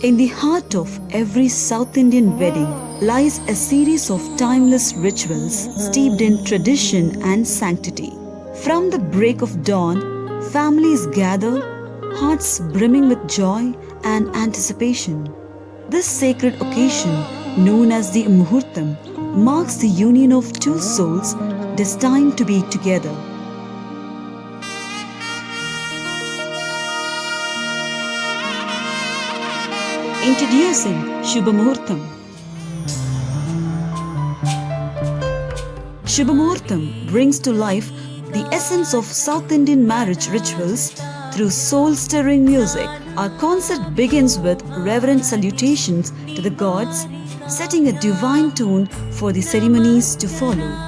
In the heart of every South Indian wedding lies a series of timeless rituals steeped in tradition and sanctity. From the break of dawn, families gather, hearts brimming with joy and anticipation. This sacred occasion, known as the Muhurtam, marks the union of two souls destined to be together. Introducing Shubha Muhurtam. Shubha Muhurtam brings to life the essence of South Indian marriage rituals through soul-stirring music. Our concert begins with reverent salutations to the gods, setting a divine tone for the ceremonies to follow.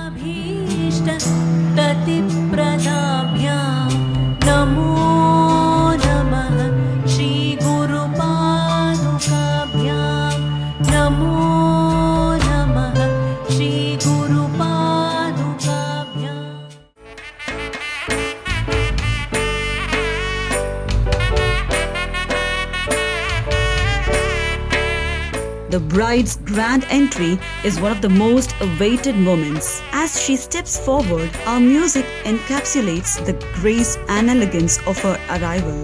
The bride's grand entry is one of the most awaited moments. As she steps forward, our music encapsulates the grace and elegance of her arrival.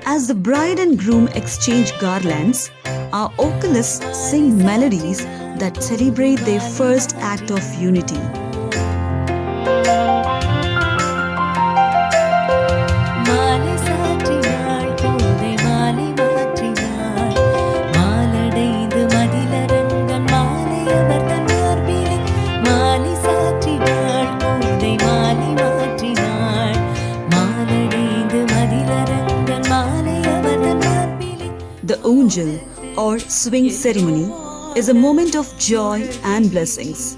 As the bride and groom exchange garlands, our vocalists sing melodies that celebrate their first act of unity. The Unjal or swing ceremony is a moment of joy and blessings.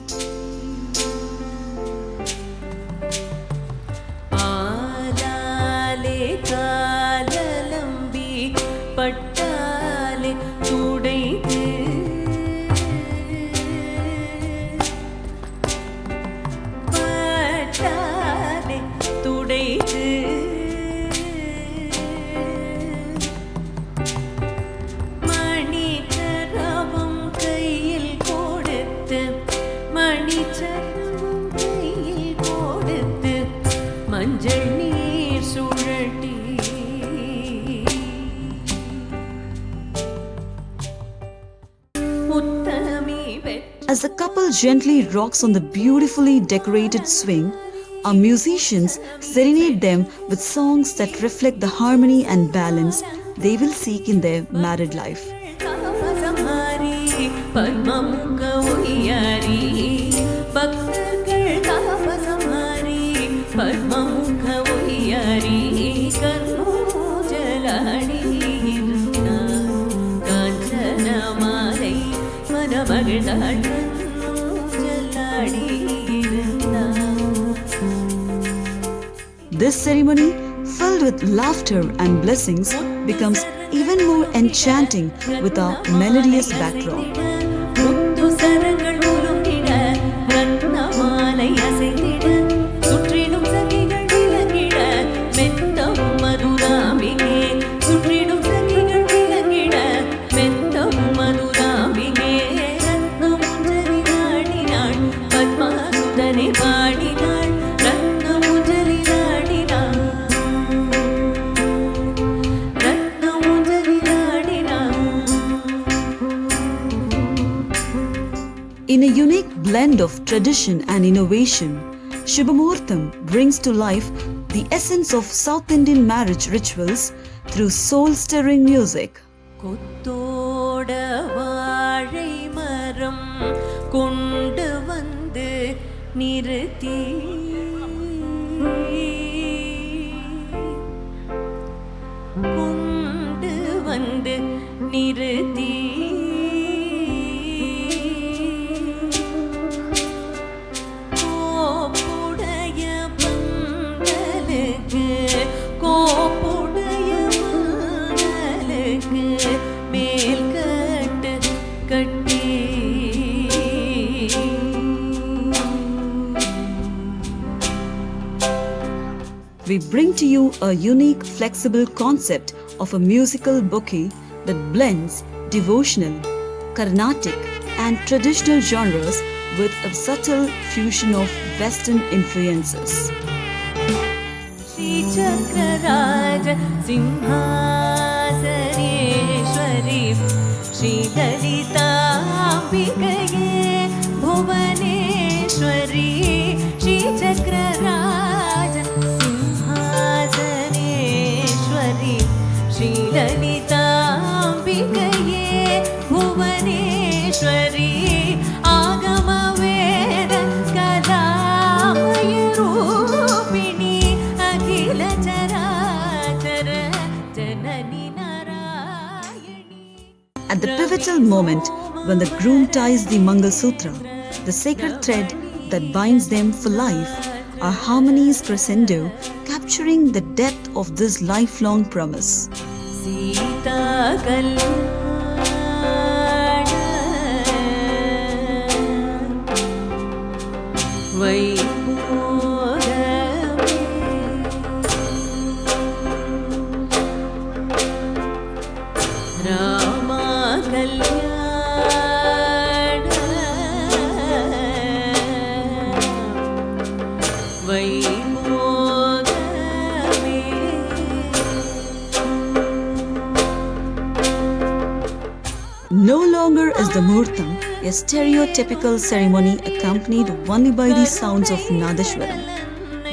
As the couple gently rocks on the beautifully decorated swing, our musicians serenade them with songs that reflect the harmony and balance they will seek in their married life. This ceremony, filled with laughter and blessings, becomes even more enchanting with our melodious backdrop. In a unique blend of tradition and innovation, Shubha Muhurtam brings to life the essence of South Indian marriage rituals through soul-stirring music. நிறுத்தி கொண்டு வந்து நிறுத்தி கோப்புடைய பந்தலுக்கு கோப்புடைய பந்தலுக்கு மேல் கட்டு கட்டி we bring to you a unique, flexible concept of a musical bouquet that blends devotional, Carnatic, and traditional genres with a subtle fusion of Western influences. Shri Chakraraj Simhasaneshwari Shri Lalitambikaye Bhuvaneshwari Shri Chakraraj Simhasaneshwari Shri Lalitambikaye Bhuvaneshwari Agama Veda Kalamaya Rupini Akhila Charachara Janani Narayani. At the pivotal moment when the groom ties the Mangal Sutra, the sacred thread that binds them for life, are harmonies crescendo, capturing the depth of this lifelong promise. Sita Kalyana Vaibhodhame Rama Kalyana Vaibhodhame. No longer is the Muhurtam a stereotypical ceremony accompanied only by the sounds of Nadeshwaram.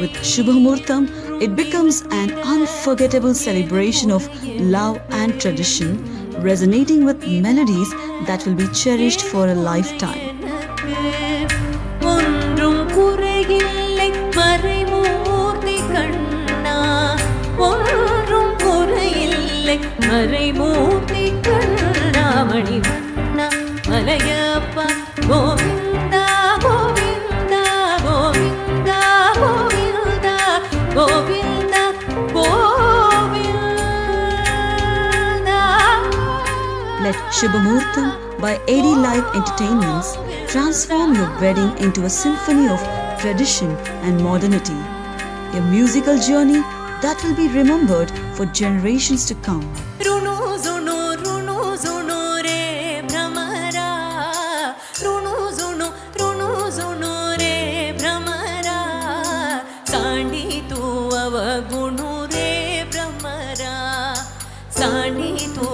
With Shubha Muhurtam, it becomes an unforgettable celebration of love and tradition, resonating with melodies that will be cherished for a lifetime. ஒன்றும் குறையில்லை மறைமூர்த்தி கண்ணா ஒன்றும் குறையில்லை மறைமூர்த்தி கண்ணா மணிவண்ணா Malayappa Govinda Govinda Govinda Govinda Govinda Govinda. Let Shubha Muhurtam by AD Live Entertainments transform your wedding into a symphony of tradition and modernity. A musical journey that will be remembered for generations to come. Runu zunu re bhramara Runu zunu re bhramara Sandi tu avagunu re bhramara Sandi tu